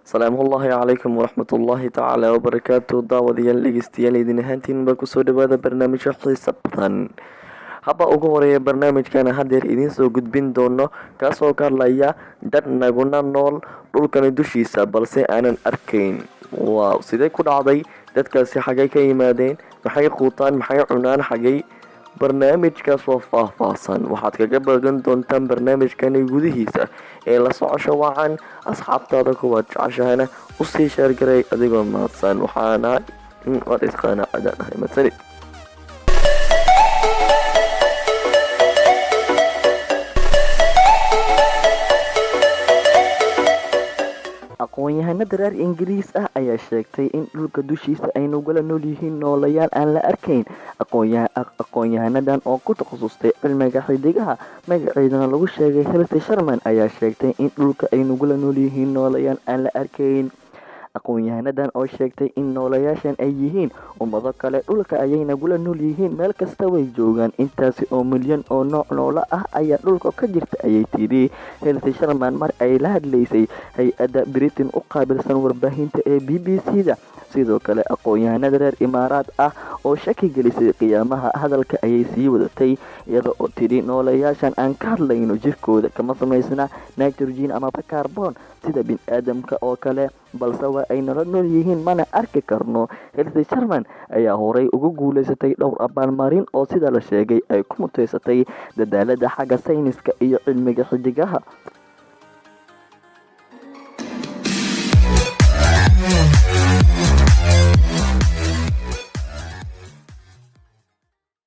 salaamullaahi calaykum waraxmatullaahi tacaala wabarakaatu. daawadayaal dhegeystayaal idin ahaantiinba kusoo dhawaada barnaamijyo xiisa badan. haba ugu horeeya barnaamijkana hadeer idiin soo gudbin doono kaasoo ka hadlaya dad naguna nool dhulkani dushiisa balse aanan arkayn. waaw, sidee ku dhacday? dadkaasi xagay ka yimaadeen? maxay quutaan? maxay cunaan? xagay? barnaamijkaas oo faahfaahsan waxaad kaga bagan doontaan barnaamijkani gudihiisa ee la socosho wacan. asxaabtaada kuwaad jeceshahana usii sheergaray adigoo mahadsan. waxaana war isqaanacada dhahay masanid. aqoon-yahanada reer ingiriis ah ayaa sheegtay in dhulka dushiisa ay nagula nool yihiin noolayaal aan la arkayn. aqoon-yahanadan oo ku takhasustay cilmiga xidigaha magaceedana lagu sheegay Healthy Sharman ayaa sheegtay in dhulka ay nagula nool yihiin noolayaal aan la arkayn. aqoon-yahanadan oo sheegtay in noolayaashan ay yihiin ummado kale dhulka ayay nagula nool yihiin, meel kasta way joogaan. intaasi oo milyan oo nooc noola ah ayaa dhulka ka jirta ayay tidhi Healthy Sharman mar ay la hadlaysay hay-adda Britain u qaabilsan warbaahinta ee BBC-da. sidoo kale aqoon-yahanada reer imaaraad ah oo shaki gelisay qiyaamaha hadalka ayay sii wadatay iyada oo tidhi noolayaashan aan ka hadlayno jirkooda kama samaysna nitrogen amaba carbon sida biniaadamka oo kale, balse waa ay nala nool yihiin mana arki karno. Healthy Sharman ayaa horey ugu guuleysatay dhowr abaalmarin oo sida la sheegay ay ku muteysatay dadaalada xagga sayniska iyo cilmiga xidigaha.